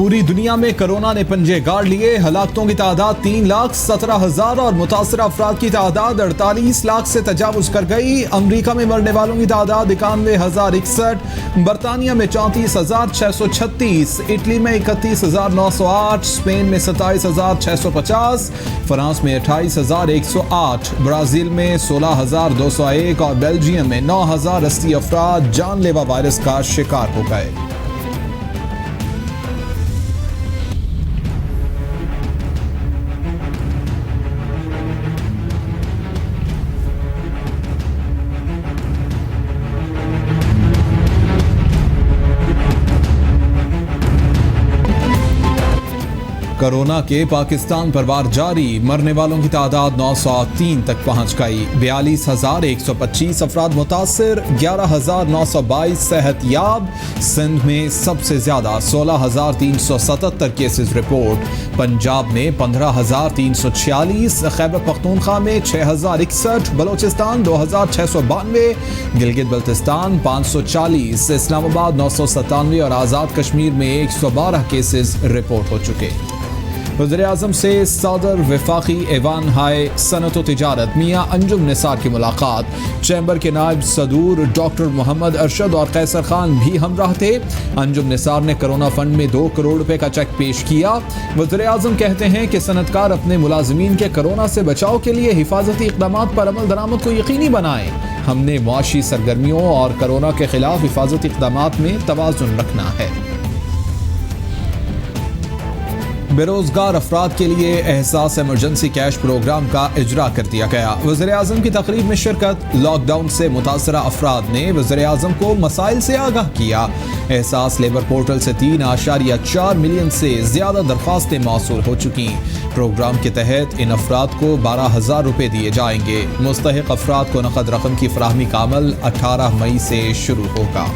पूरी दुनिया में कोरोना ने पंजे गाड़ लिए। हलाकतों की तादाद 3,17,000 और मुतासरा अफराद की तादाद 48 लाख से तजावुज कर गई। अमरीका में मरने वालों की तादाद 91,061, बरतानिया में 34,636, इटली में 31,908, स्पेन में 27,650, फ्रांस में 28,108, ब्राजील में 16,201 और बेल्जियम में 9,080 अफराद जानलेवा वायरस का शिकार हो गए। कोरोना के पाकिस्तान पर वार जारी, मरने वालों की तादाद 903 तक पहुंच गई। 42,125 अफराद मुतासिर, 11,922 सेहतयाब। सिंध में सबसे ज्यादा 16,377 केसेस रिपोर्ट। पंजाब में 15,346, खैबर पख्तूनख्वा में 6,061, बलोचिस्तान 2,692, गिलगित बल्तिस्तान 540, इस्लामाबाद 997 और आज़ाद कश्मीर में 112 केसेस रिपोर्ट हो चुके। वज़ीर-ए-आज़म से सदर वफाकी ऐवान हाय सनत व तिजारत मियाँ अंजुम निसार की मुलाकात। चैम्बर के नायब सदूर डॉक्टर मोहम्मद अरशद और कैसर खान भी हमराह थे। अंजुम निसार ने कोरोना फंड में 2 करोड़ रुपए का चेक पेश किया। वज़ीर-ए-आज़म कहते हैं कि सनतकार अपने मुलाजिमीन के कोरोना से बचाव के लिए हिफाजती इक़दामात पर अमल दरामद को यकीनी बनाएं। हमने मुआशी सरगर्मियों और कोरोना के खिलाफ हिफाजती इक़दामात में तवाज़ुन रखना है। बेरोजगार अफराद के लिए एहसास इमरजेंसी कैश प्रोग्राम का इजरा कर दिया गया। वज़ीर-ए-आज़म की तकरीब में शिरकत। लॉकडाउन से मुतासरा अफराद ने वज़ीर-ए-आज़म को मसाइल से आगाह किया। एहसास लेबर पोर्टल से 3.4 मिलियन से ज्यादा दरख्वास्तें मौसूल हो चुकी। प्रोग्राम के तहत इन अफराद को 12,000 रुपए दिए जाएंगे। मुस्तहिक अफराद को नकद रकम की फराहमी का अमल 18 मई से शुरू होगा।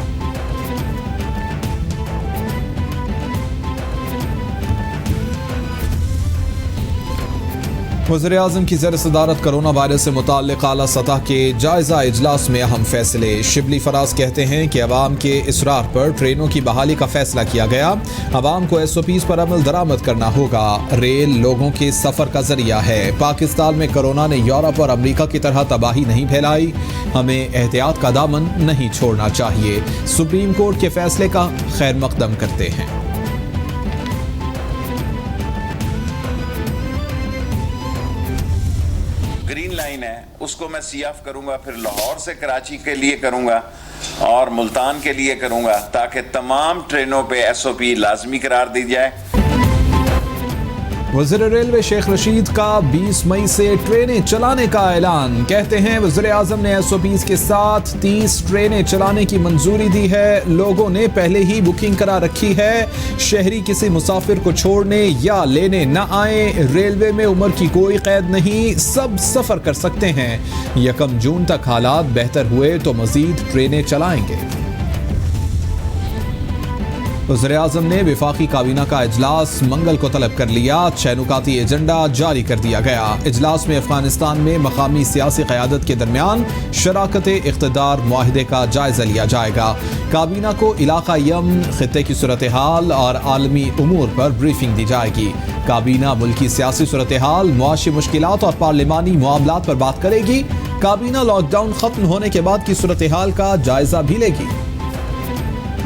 वज़ीर-ए-आज़म की ज़ेर सदारत कोरोना वायरस से मुताल्लिक़ आला सतह के जायज़ा इजलास में अहम फैसले। शिबली फराज कहते हैं कि अवाम के इसरार पर ट्रेनों की बहाली का फैसला किया गया। अवाम को SOPs पर अमल दरामद करना होगा। रेल लोगों के सफ़र का जरिया है। पाकिस्तान में कोरोना ने यूरोप और अमरीका की तरह तबाही नहीं फैलाई। हमें एहतियात का दामन नहीं छोड़ना चाहिए। सुप्रीम कोर्ट के फैसले का खैर मकदम करते हैं। ग्रीन लाइन है, उसको मैं सीएफ करूंगा, फिर लाहौर से कराची के लिए करूंगा और मुल्तान के लिए करूंगा, ताकि तमाम ट्रेनों पे SOP लाजमी करार दी जाए। वज़ीर रेलवे शेख रशीद का 20 मई से ट्रेनें चलाने का ऐलान। कहते हैं वज़ीर-ए-आज़म ने SOPs के साथ 30 ट्रेनें चलाने की मंजूरी दी है। लोगों ने पहले ही बुकिंग करा रखी है। शहरी किसी मुसाफिर को छोड़ने या लेने न आए। रेलवे में उम्र की कोई कैद नहीं, सब सफ़र कर सकते हैं। 1 जून तक हालात बेहतर हुए तो मज़ीद ट्रेनें चलाएंगे। वज़ीर-ए-आज़म ने वफाकी काबीना का इजलास मंगल को तलब कर लिया। 6 नुकाती एजेंडा जारी कर दिया गया। इजलास में अफगानिस्तान में मकामी सियासी क़यादत के दरमियान शराकत इक़्तिदार मुआहिदे का जायज़ा लिया जाएगा। काबीना को इलाका यमन, खित्ते की सूरत हाल और आलमी उमूर पर ब्रीफिंग दी जाएगी। काबीना मुल्की सियासी सूरत हाल, मुआशी मुश्किलात और पार्लिमानी मामलात पर बात करेगी। काबीना लॉकडाउन खत्म होने के बाद की सूरत हाल का जायज़ा भी लेगी।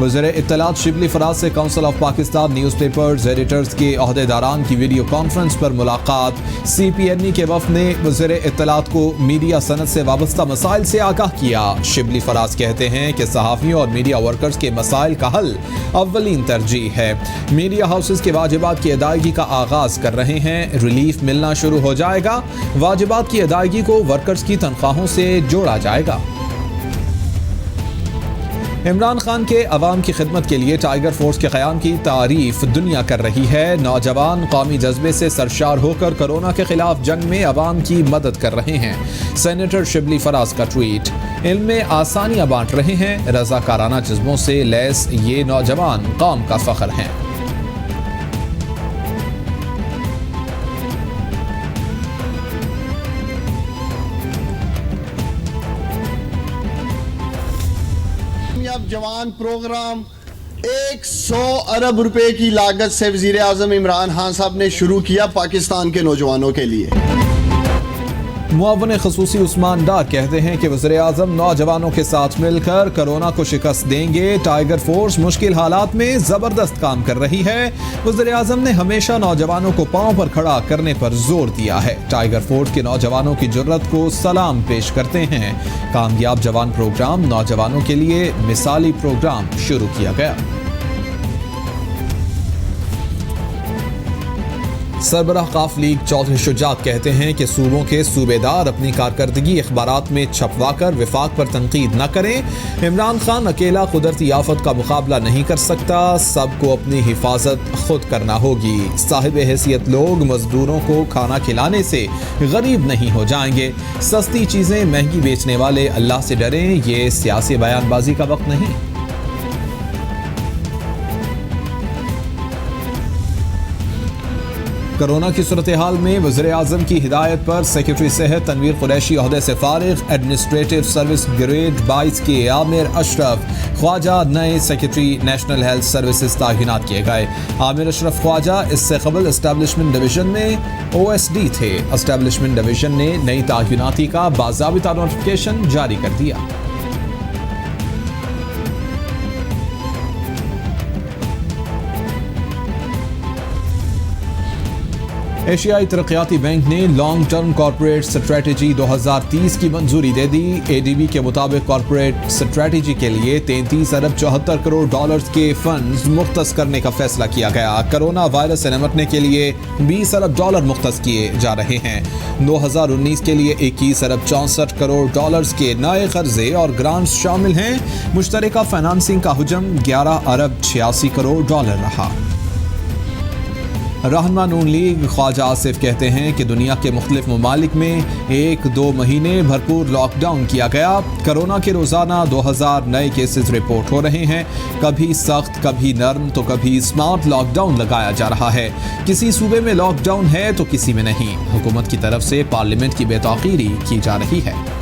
वज़ीर इत्तलात शिबली फराज से council of Pakistan news papers editors के अहदेदारान की वीडियो कॉन्फ्रेंस पर मुलाकात। CPNE के वफ़द ने वज़ीर इत्तलात को मीडिया सनत से वाबस्ता मसाइल से आगाह किया। शिबली फराज कहते हैं कि सहाफ़ियों और मीडिया वर्कर्स के मसाइल का हल अव्वलीन तरजीह है। मीडिया हाउसेस के वाजिबात की अदायगी का आगाज़ कर रहे हैं। रिलीफ मिलना शुरू हो जाएगा। वाजिबात की अदायगी को वर्कर्स की तनख्वाहों से जोड़ा जाएगा। इमरान खान के अवाम की खिदमत के लिए टाइगर फोर्स के क़याम की तारीफ दुनिया कर रही है। नौजवान कौमी जज्बे से सरशार होकर कोरोना के खिलाफ जंग में अवाम की मदद कर रहे हैं। सेनेटर शिबली फराज का ट्वीट। इल्म में आसानियाँ बांट रहे हैं। रज़ाकाराना जज्बों से लैस ये नौजवान कौम का फ़ख्र हैं। जवान प्रोग्राम 100 अरब रुपए की लागत से वजीर आजम इमरान खान साहब ने शुरू किया पाकिस्तान के नौजवानों के लिए। मुअव्विन ख़ुसूसी उस्मान डार कहते हैं कि वज़ीर-ए-आज़म नौजवानों के साथ मिलकर कोरोना को शिकस्त देंगे। टाइगर फोर्स मुश्किल हालात में ज़बरदस्त काम कर रही है। वज़ीर-ए-आज़म ने हमेशा नौजवानों को पांव पर खड़ा करने पर जोर दिया है। टाइगर फोर्स के नौजवानों की जुर्रत को सलाम पेश करते हैं। कामयाब जवान प्रोग्राम नौजवानों के लिए मिसाली प्रोग्राम शुरू किया गया। सरबराह काफ लीग चौधरी शुजात कहते हैं कि सूबों के सूबेदार अपनी कारकर्दगी अखबारात में छपवाकर विफाक पर तनकीद न करें। इमरान खान अकेला कुदरती आफत का मुकाबला नहीं कर सकता, सबको अपनी हिफाजत खुद करना होगी। साहिब हैसियत लोग मजदूरों को खाना खिलाने से गरीब नहीं हो जाएंगे। सस्ती चीज़ें महंगी बेचने वाले अल्लाह से डरें, ये सियासी बयानबाजी का वक्त नहीं। कोरोना की सूरत हाल में वज़ीर-ए-आज़म की हिदायत पर सेक्रेटरी सेहत तनवीर कुरैशी ओहदे से फारिग। एडमिनिस्ट्रेटिव सर्विस ग्रेड 22 के आमिर अशरफ ख्वाजा नए सेक्रेटरी नेशनल हेल्थ सर्विसेज तैनात किए गए। आमिर अशरफ ख्वाजा इससे कबल एस्टेब्लिशमेंट डिवीजन में OSD थे। एस्टेब्लिशमेंट डिवीजन ने नई तैनाती का बाज़ाबिता नोटिफिकेशन जारी कर दिया। एशियाई तरक्याती बैंक ने लॉन्ग टर्म कॉर्पोरेट स्ट्रेटजी 2030 की मंजूरी दे दी। ADB के मुताबिक कॉर्पोरेट स्ट्रेटजी के लिए 33 अरब 74 करोड़ डॉलर्स के फंड्स मुख्तस करने का फैसला किया गया। कोरोना वायरस से निपटने के लिए 20 अरब डॉलर मुख्तस किए जा रहे हैं। 2019 के लिए 21 अरब 64 करोड़ डॉलर्स के नए कर्जे और ग्रांट्स शामिल हैं। मुश्तरका फाइनेंसिंग का हुजम 11 अरब 86 करोड़ डॉलर रहा। रहनुमा नून लीग ख्वाजा आसिफ कहते हैं कि दुनिया के मुख्तलिफ ममालिक में 1-2 महीने भरपूर लॉकडाउन किया गया। कोरोना के रोज़ाना 2000 नए केसेस रिपोर्ट हो रहे हैं। कभी सख्त, कभी नर्म, तो कभी स्मार्ट लॉकडाउन लगाया जा रहा है। किसी सूबे में लॉकडाउन है तो किसी में नहीं। हुकूमत की तरफ से पार्लियामेंट की बेताखीरी की जा रही है।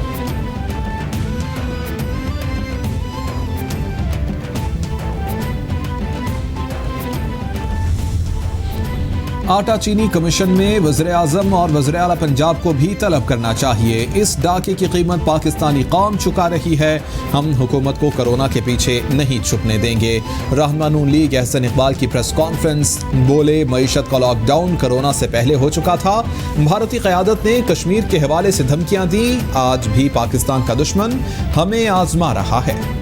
आटा चीनी कमीशन में वज़ीर-ए-आज़म और वज़ीर-ए-आला पंजाब को भी तलब करना चाहिए। इस डाके की कीमत पाकिस्तानी कौम चुका रही है। हम हुकूमत को कोरोना के पीछे नहीं छुपने देंगे। रहनुमा नून लीग एहसन इकबाल की प्रेस कॉन्फ्रेंस बोले, मईशत का लॉकडाउन कोरोना से पहले हो चुका था। भारतीय क़यादत ने कश्मीर के हवाले से धमकियां दी। आज भी पाकिस्तान का दुश्मन हमें आजमा रहा है।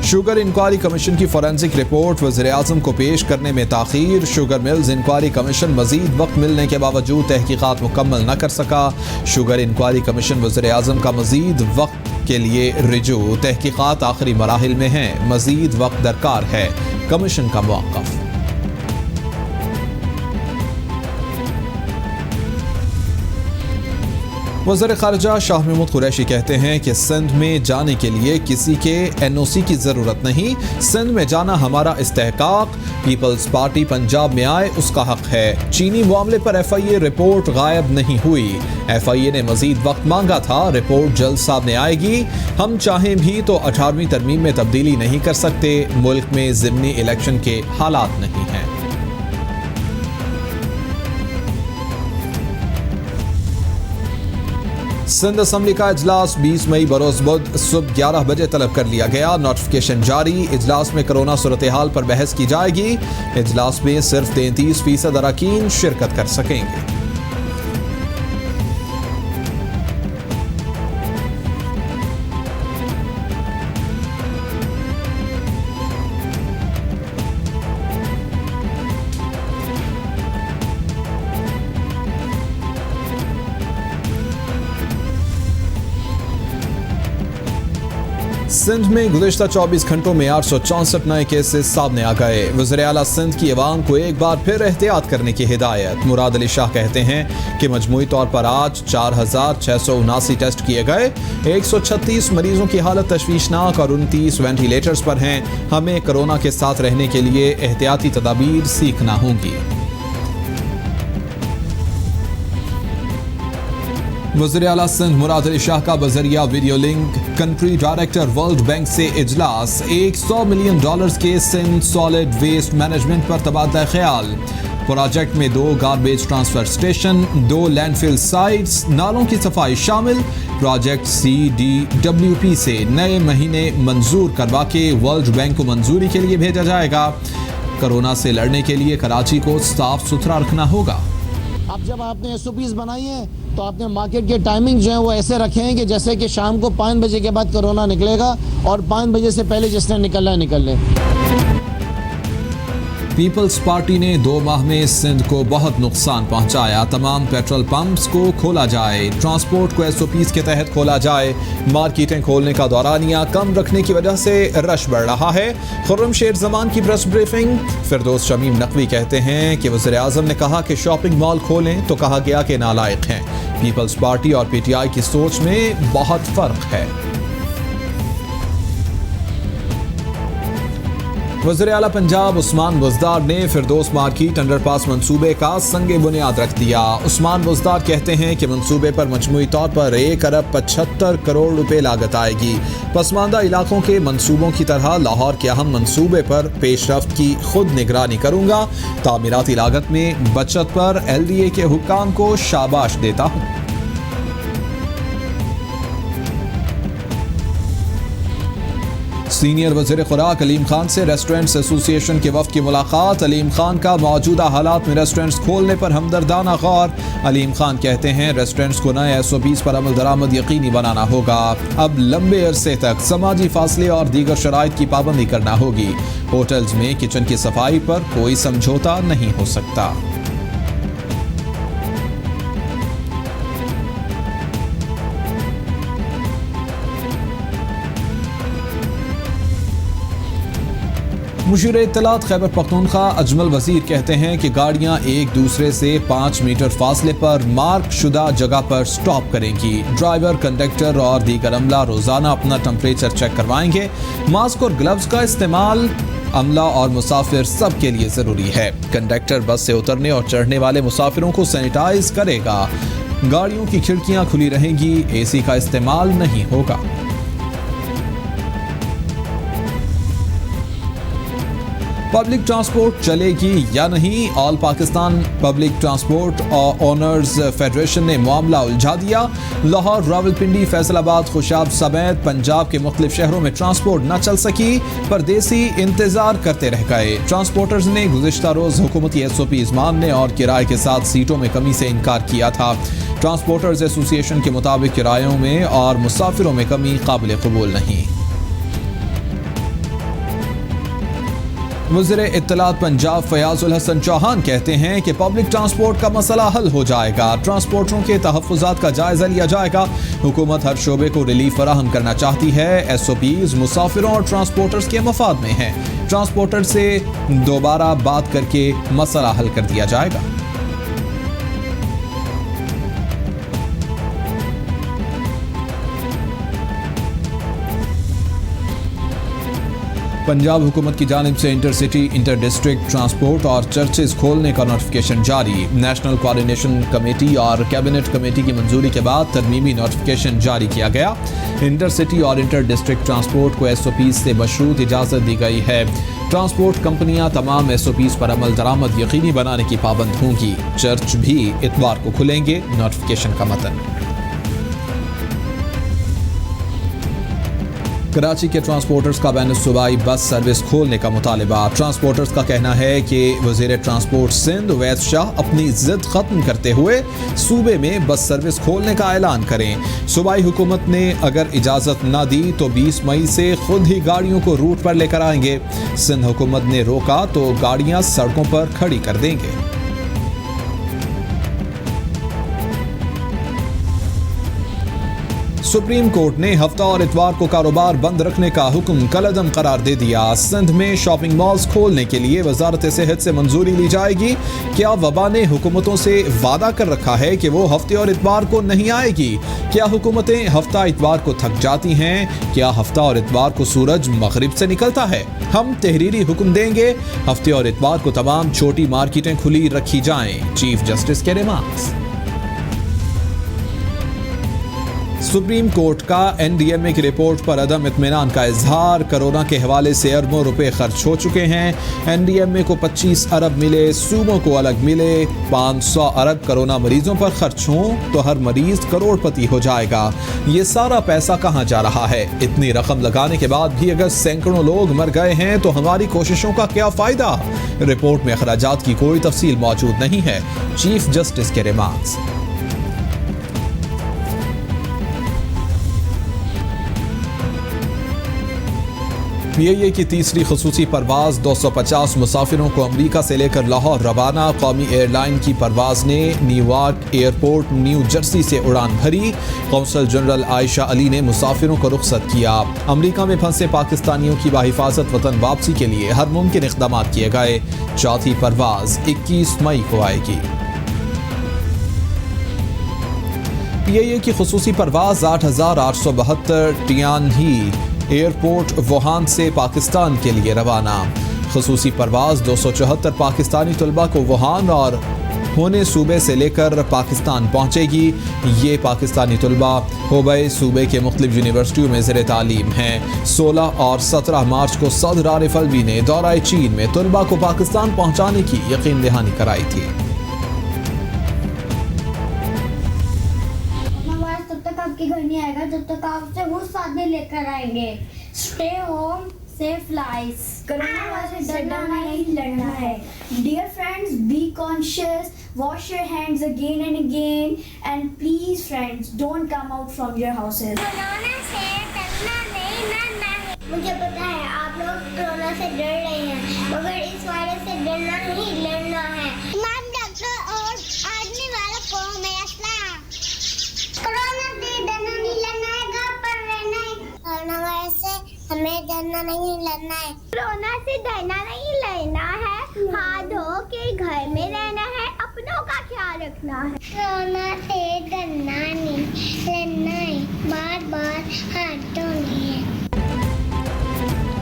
शुगर इंक्वायरी कमीशन की फॉरेंसिक रिपोर्ट वज़ीर-ए-आज़म को पेश करने में ताख़ीर। शुगर मिल्स इंक्वायरी कमीशन मजीद वक्त मिलने के बावजूद तहकीकात मुकम्मल न कर सका। शुगर इंक्वायरी कमीशन वज़ीर-ए-आज़म का मजीद वक्त के लिए रिजू। तहकीकात आखिरी मराहिल में हैं, मजीद वक्त दरकार है। कमीशन का मौक़िफ़। वज़ीर ख़ारिजा शाह महमूद कुरैशी कहते हैं कि सिंध में जाने के लिए किसी के NOC की ज़रूरत नहीं। सिंध में जाना हमारा इस्तेहकाक। पीपल्स पार्टी पंजाब में आए उसका हक है। चीनी मामले पर FIA रिपोर्ट गायब नहीं हुई। FIA ने मजीद वक्त मांगा था। रिपोर्ट जल्द सामने आएगी। हम चाहें भी तो 18वीं तरमीम में तब्दीली नहीं कर सकते। मुल्क में ज़िमनी इलेक्शन के हालात नहीं हैं। सिंध असम्बली का इजलास 20 मई बरोज़ बुध सुबह 11 बजे तलब कर लिया गया। नोटिफिकेशन जारी। इजलास में कोरोना सूरत हाल पर बहस की जाएगी। इजलास में सिर्फ 33% अरकान शिरकत कर सकेंगे। सिंध में गुज़िश्ता 24 घंटों में 864 नए केसेस सामने आ गए। वज़ीर-ए-आला सिंध की अवाम को एक बार फिर एहतियात करने की हिदायत। मुराद अली शाह कहते हैं कि मजमूई तौर पर आज 4679 टेस्ट किए गए। 136 मरीजों की हालत तशवीशनाक और 29 वेंटिलेटर्स पर हैं। हमें कोरोना के साथ रहने के लिए एहतियाती तदाबीर सीखना होंगी। वज़ीर आला सिंध मुराद अली शाह का बजरिया video link country director world bank से इजलास। $100 मिलियन के सिंध सॉलिड वेस्ट मैनेजमेंट पर तबादला ख्याल। प्रोजेक्ट में 2 garbage transfer station, 2 landfill sites, नालों की सफाई शामिल। प्रोजेक्ट CDWP से नए महीने मंजूर करवा के वर्ल्ड बैंक को मंजूरी के लिए भेजा जाएगा। कोरोना से लड़ने के लिए कराची को साफ सुथरा रखना होगा। अब जब आपने SOPs बनाई हैं तो आपने मार्केट के टाइमिंग जो है वो ऐसे रखे हैं कि जैसे कि शाम को 5 बजे के बाद कोरोना निकलेगा और 5 बजे से पहले जिसने निकलना है निकल ले। पीपल्स पार्टी ने 2 माह में सिंध को बहुत नुकसान पहुंचाया। तमाम पेट्रोल पंप्स को खोला जाए, ट्रांसपोर्ट को SOPs के तहत खोला जाए। मार्केटें खोलने का दौरानिया कम रखने की वजह से रश बढ़ रहा है। खुर्रम शेर जमान की प्रेस ब्रीफिंग। फिरदौस शमीम नकवी कहते हैं कि वज़ीर आज़म ने कहा कि शॉपिंग मॉल खोलें तो कहा गया कि नालायक हैं। पीपल्स पार्टी और PTI की सोच में बहुत फर्क है। वज़ीर आला पंजाब उस्मान बुज़दार ने फिरदौस मार्केट अंडरपास मंसूबे का संगे बुनियाद रख दिया। उस्मान बुज़दार कहते हैं कि मंसूबे पर मजमूई तौर पर 1 अरब 75 करोड़ रुपए लागत आएगी। पसमानदा इलाकों के मंसूबों की तरह लाहौर के अहम मंसूबे पर पेशरफ्त की खुद निगरानी करूंगा। तामीराती लागत में बचत पर LDA के हुक्काम को शाबाश देता हूँ। सीनियर वज़ीर खुराक अलीम खान से रेस्टोरेंट्स एसोसिएशन के वफ़द की मुलाकात। अलीम खान का मौजूदा हालात में रेस्टोरेंट्स खोलने पर हमदर्दाना गौर। अलीम खान कहते हैं रेस्टोरेंट्स को नए SOPs पर अमल दरामद यकीनी बनाना होगा। अब लंबे अरसे तक समाजी फासले और दीगर शराइत की पाबंदी करना होगी। होटल्स में किचन की सफाई पर कोई समझौता नहीं हो सकता। मुशीर इत्तलात खैबर पख्तूनख्वा अजमल वजीर कहते हैं कि गाड़ियां एक दूसरे से 5 मीटर फासले पर मार्क शुदा जगह पर स्टॉप करेंगी। ड्राइवर, कंडक्टर और दीगर अमला रोजाना अपना टेम्परेचर चेक करवाएंगे। मास्क और ग्लव्स का इस्तेमाल अमला और मुसाफिर सब के लिए जरूरी है। कंडक्टर बस से उतरने और चढ़ने वाले मुसाफिरों को सैनिटाइज करेगा। गाड़ियों की खिड़कियां खुली रहेंगी, AC का इस्तेमाल नहीं होगा। पब्लिक ट्रांसपोर्ट चलेगी या नहीं, all Pakistan public transport owners federation ने मामला उलझा दिया। लाहौर, रावलपिंडी, फैसलाबाद, खुशाब समेत पंजाब के मुख्तलिफ शहरों में ट्रांसपोर्ट न चल सकी। परदेसी इंतजार करते रह गए। ट्रांसपोर्टर्स ने गुज़िश्ता रोज हुकूमती SOPs मानने और किराए के साथ सीटों में कमी से इनकार किया था। ट्रांसपोर्टर्स एसोसिएशन के मुताबिक किरायों में और मुसाफिरों में कमी काबिल कबूल नहीं। वज़ीर इत्तलात पंजाब फयाजुल हसन चौहान कहते हैं कि पब्लिक ट्रांसपोर्ट का मसला हल हो जाएगा। ट्रांसपोर्टरों के तहफ़्फ़ुज़ात का जायजा लिया जाएगा। हुकूमत हर शोबे को रिलीफ फराहम करना चाहती है। SOPs मुसाफिरों और ट्रांसपोर्टर्स के मफाद में हैं। ट्रांसपोर्टर से दोबारा बात करके मसला हल कर दिया जाएगा। पंजाब हुकूमत की जानिब से इंटरसिटी, इंटर डिस्ट्रिक्ट ट्रांसपोर्ट और चर्चेज खोलने का नोटिफिकेशन जारी। नेशनल कोऑर्डिनेशन कमेटी और कैबिनेट कमेटी की मंजूरी के बाद तरमीमी नोटिफिकेशन जारी किया गया। इंटरसिटी और इंटर डिस्ट्रिक्ट ट्रांसपोर्ट को SOPs से मशरूत इजाज़त दी गई है। ट्रांसपोर्ट कंपनियां तमाम SOPs पर अमल दरामद यकीनी बनाने की पाबंद होंगी। चर्च भी इतवार को खुलेंगे। नोटिफिकेशन का मतन। कराची के ट्रांसपोर्टर्स का बैन सूबाई बस सर्विस खोलने का मुतालिबा। ट्रांसपोर्टर्स का कहना है कि वज़ीर ट्रांसपोर्ट सिंध उवैस शाह अपनी जिद खत्म करते हुए सूबे में बस सर्विस खोलने का ऐलान करें। सूबाई हुकूमत ने अगर इजाज़त न दी तो 20 मई से खुद ही गाड़ियों को रूट पर लेकर आएंगे। सिंध हुकूमत ने रोका तो गाड़ियां सड़कों पर खड़ी कर देंगे। सुप्रीम कोर्ट ने हफ्ता और इतवार को कारोबार बंद रखने का हुक्म कलअदम करार दे दिया। सिंध में शॉपिंग मॉल्स खोलने के लिए वजारत सेहत से मंजूरी ली जाएगी। क्या वबा ने हुकूमतों से वादा कर रखा है कि वो हफ्ते और इतवार को नहीं आएगी? क्या हुकूमतें हफ्ता इतवार को थक जाती हैं? क्या हफ्ता और इतवार को सूरज मगरिब से निकलता है? हम तहरीरी हुक्म देंगे, हफ्ते और इतवार को तमाम छोटी मार्केटें खुली रखी जाएं। चीफ जस्टिस के रिमार्क्स। सुप्रीम कोर्ट का NDMA की रिपोर्ट पर अदम इत्मीनान का इजहार। कोरोना के हवाले से अरबों रुपए खर्च हो चुके हैं। NDMA को 25 अरब मिले, सूबों को अलग मिले। 500 अरब कोरोना मरीजों पर खर्च हों तो हर मरीज करोड़पति हो जाएगा। ये सारा पैसा कहां जा रहा है? इतनी रकम लगाने के बाद भी अगर सैकड़ों लोग मर गए हैं तो हमारी कोशिशों का क्या फायदा? रिपोर्ट में अखराजात की कोई तफसील मौजूद नहीं है। चीफ जस्टिस के रिमार्क्स। PIA की तीसरी खसूसी परवाज 250 मुसाफिरों को अमरीका से लेकर लाहौर रवाना। कौमी एयरलाइन की परवाज ने न्यूयॉर्क एयरपोर्ट न्यू जर्सी से उड़ान भरी। कौंसल जनरल आयशा अली ने मुसाफिरों को रुखसत किया। अमरीका में फंसे पाकिस्तानियों की बाहिफाजत वतन वापसी के लिए हर मुमकिन इक़दाम किए गए। चौथी परवाज 21 मई को आएगी। PIA की खसूसी परवाज 8872 टियानही एयरपोर्ट वुहान से पाकिस्तान के लिए रवाना। खसूसी परवाज 274 पाकिस्तानी तलबा को वुहान और होने सूबे से लेकर पाकिस्तान पहुंचेगी। ये पाकिस्तानी तलबा हुबई सूबे के मुख्तलिफ यूनिवर्सिटियों में ज़ेर तालीम हैं। 16 और 17 मार्च को सदर आरिफ अलवी ने दौराए चीन में तलबा को पाकिस्तान पहुंचाने की यकीन दहानी कराई थी। आपके घर नहीं आएगा जब तक आप उसे वो साथ में लेकर आएंगे। Stay home, safe life. Corona virus से डरना नहीं, लड़ना है। Dear friends, be conscious, wash your hands again and again, and please friends don't come out from your houses. Corona से डरना नहीं, लड़ना है। मुझे पता है आप लोग कोरोना से डर रहे हैं, मगर इस वायरस से डरना नहीं, लड़ना है। तमाम डॉक्टर और आर्मी वालों को मेरा सलाम। कोरोना से डरना नहीं, लड़ना है। घर पर रहना है। कोरोना वायरस से हमें डरना नहीं, लड़ना है। कोरोना से डरना नहीं, लड़ना है। हाथ धो के घर में रहना है, अपनों का ख्याल रखना है। कोरोना से डरना नहीं, लड़ना है। बार बार हाथ धोने हैं।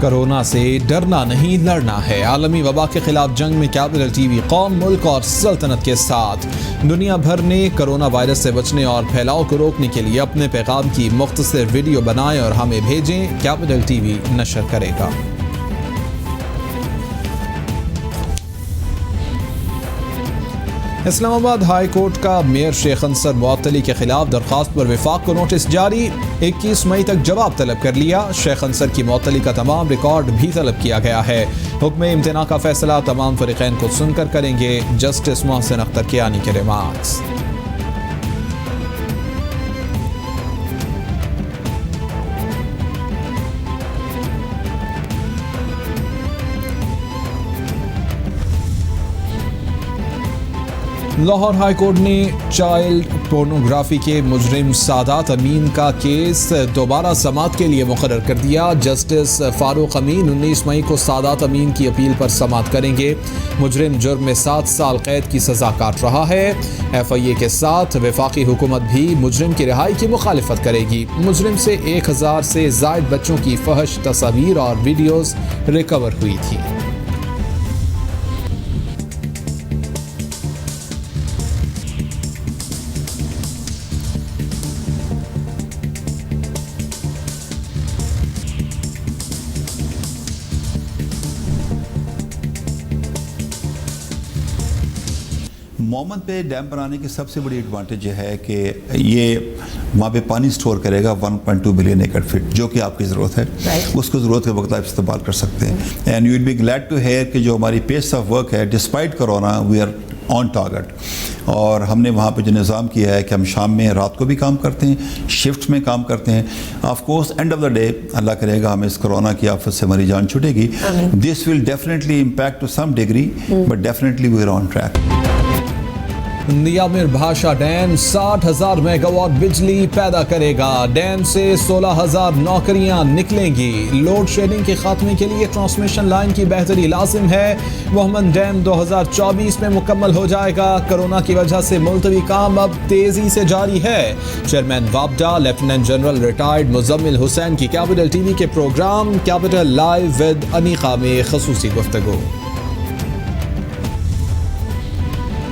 कोरोना से डरना नहीं, लड़ना है। आलमी वबा के खिलाफ जंग में कैपिटल TV कौम, मुल्क और सल्तनत के साथ। दुनिया भर ने कोरोना वायरस से बचने और फैलाव को रोकने के लिए अपने पैगाम की मुख्तसर वीडियो बनाएं और हमें भेजें। कैपिटल TV नशर करेगा। इस्लामाबाद हाई कोर्ट का मेयर शेख अंसर मुअत्तली के खिलाफ दरख्वास्त पर विफाक को नोटिस जारी। 21 मई तक जवाब तलब कर लिया। शेख अंसर की मुअत्तली का तमाम रिकॉर्ड भी तलब किया गया है। हुक्म इम्तना का फैसला तमाम फरीकैन को सुनकर करेंगे। जस्टिस मोहसिन अख्तर कियानी के रिमार्क्स। लाहौर हाई कोर्ट ने चाइल्ड पोर्नोग्राफी के मुजरिम सादात अमीन का केस दोबारा समाअत के लिए मुकर्रर कर दिया। जस्टिस फारूक अमीन 19 मई को सादात अमीन की अपील पर समाअत करेंगे। मुजरिम जुर्म में 7 साल कैद की सज़ा काट रहा है। FIA के साथ वफाकी हुकूमत भी मुजरिम की रिहाई की मुखालिफत करेगी। मुजरिम से 1000 से ज़ायद बच्चों की फहश तस्वीर और वीडियोज़ रिकवर हुई थी। मोमन पे डैम बनाने की सबसे बड़ी एडवांटेज है कि ये वहाँ पे पानी स्टोर करेगा 1.2 बिलियन एकड़ फीट, जो कि आपकी ज़रूरत है। उसको ज़रूरत के वक्त आप इस्तेमाल कर सकते हैं। And you will be glad to hear कि जो हमारी पेस ऑफ वर्क है despite corona we are on target. और हमने वहाँ पे जो निज़ाम किया है कि हम शाम में रात को भी काम करते हैं, शिफ्ट में काम करते हैं। Of course and of the day अल्लाह करेगा हमें इस कोरोना की आफत से हमारी जान छूटेगी। This will definitely impact to some degree, but definitely we are on track. नियामिर भाषा डैम 60,000 मेगावाट बिजली पैदा करेगा। डैम से 16,000 नौकरियां निकलेंगी। लोड शेडिंग के खात्मे के लिए ट्रांसमिशन लाइन की बेहतरी लाजिम है। मोहम्मद डैम 2024 में मुकम्मल हो जाएगा। कोरोना की वजह से मुलतवी काम अब तेजी से जारी है। चेयरमैन वापडा lieutenant general retired Muzammil Hussain की कैपिटल TV के programme capital live with Anika में खसूसी गुफ्तगू।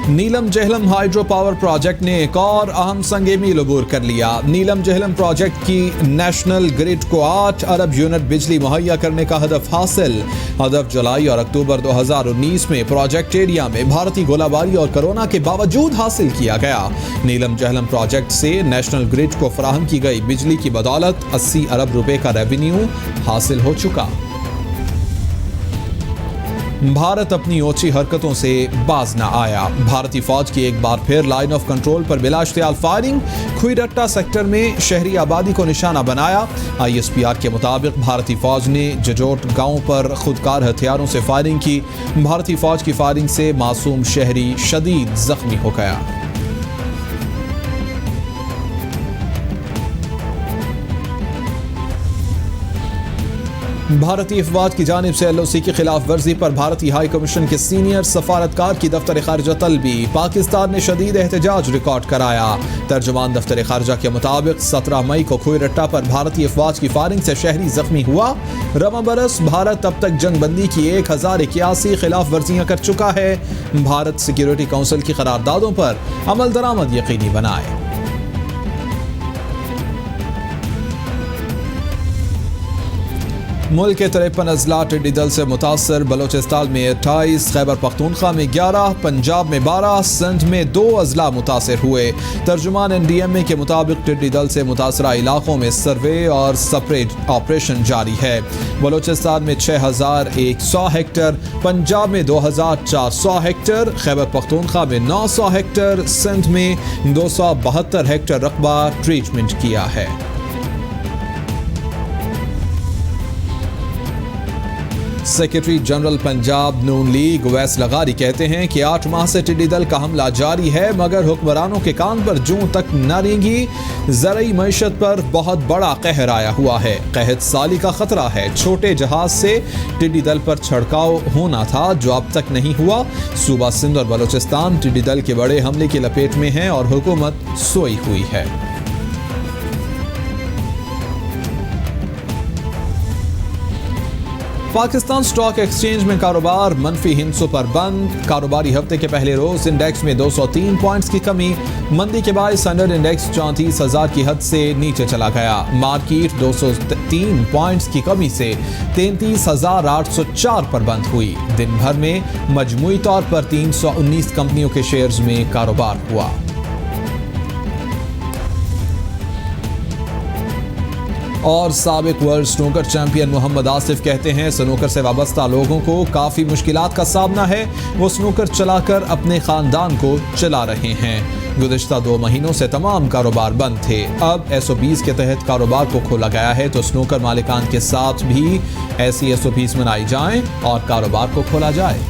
Neelum Jhelum hydro power project ने एक और अहम संग मील अबूर कर लिया। नीलम जहलम प्रोजेक्ट की नेशनल ग्रिड को 8 अरब यूनिट बिजली मुहैया करने का हदफ हासिल। हदफ जुलाई और अक्टूबर 2019 में प्रोजेक्ट एरिया में भारतीय गोलाबारी और कोरोना के बावजूद हासिल किया गया। नीलम जहलम प्रोजेक्ट से नेशनल ग्रिड को फराहम की गई बिजली की बदौलत 80 अरब रुपए का रेवेन्यू हासिल हो चुका। भारत अपनी ओछी हरकतों से बाज न आया। भारतीय फौज की एक बार फिर लाइन ऑफ कंट्रोल पर बिला इश्तियाल फायरिंग। खुईरट्टा सेक्टर में शहरी आबादी को निशाना बनाया। ISPR के मुताबिक भारतीय फौज ने जजोट गांव पर खुदकार हथियारों से फायरिंग की। भारतीय फौज की फायरिंग से मासूम शहरी शदीद जख्मी हो गया। भारतीय अफवाज की जानिब से LOC की खिलाफ वर्जी पर भारतीय हाई कमीशन के सीनियर सफारतकार की दफ्तर खारजा तलबी। पाकिस्तान ने शदीद एहतजाज रिकॉर्ड कराया। तर्जुमान दफ्तर खारजा के मुताबिक 17 मई को खुईरट्टा पर भारतीय अफवाज की फायरिंग से शहरी जख्मी हुआ। रवा बरस भारत अब तक जंग बंदी की 1081 खिलाफ वर्जियां कर चुका है। भारत सिक्योरिटी काउंसिल की करारदादों पर अमल दरामद यकीनी बनाए। मुल्क के 53 अजला टिड्डी दल से मुतासर। बलोचिस्तान में 28, खैबर पख्तूनख्वा में 11, पंजाब में 12, सिंध में 2 अजला मुतासर हुए। तर्जुमान NDMA के मुताबिक टिड्डी दल से मुतासरा इलाकों में सर्वे और सेपरेट ऑपरेशन जारी है। बलोचिस्तान में 6100 हेक्टर, पंजाब में 2400 हेक्टर, खैबर पख्तूनख्वा में 900 हेक्टर, सिंध में 272 हेक्टर रकबा ट्रीटमेंट किया है। सेक्रेटरी जनरल पंजाब नून लीग उवैस लगारी कहते हैं कि 8 माह से टिड्डी दल का हमला जारी है, मगर हुक्मरानों के कान पर जूं तक न रेंगी। ज़रई मईशत पर बहुत बड़ा कहर आया हुआ है। कहत साली का खतरा है। छोटे जहाज से टिड्डी दल पर छिड़काव होना था, जो अब तक नहीं हुआ। सूबा सिंध और बलोचिस्तान टिड्डी दल के बड़े हमले की लपेट में है और हुकूमत सोई हुई है। पाकिस्तान स्टॉक एक्सचेंज में कारोबार मनफी हिंसों पर बंद। कारोबारी हफ्ते के पहले रोज इंडेक्स में 203 पॉइंट्स की कमी। मंदी के बाद स्टैंडर्ड इंडेक्स 34,000 की हद से नीचे चला गया। मार्केट 203 पॉइंट्स की कमी से 33,804 पर बंद हुई। दिन भर में मजमूई तौर पर 319 कंपनियों के शेयर्स में कारोबार हुआ। और साबिक world snooker champion Mohammad Asif कहते हैं स्नूकर से वाबस्ता लोगों को काफ़ी मुश्किलात का सामना है। वो स्नूकर चलाकर अपने ख़ानदान को चला रहे हैं। गुज़िश्ता 2 महीनों से तमाम कारोबार बंद थे। अब SOPs के तहत कारोबार को खोला गया है, तो स्नूकर मालिकान के साथ भी ऐसी SOPs बनाई जाएं और कारोबार को खोला जाए।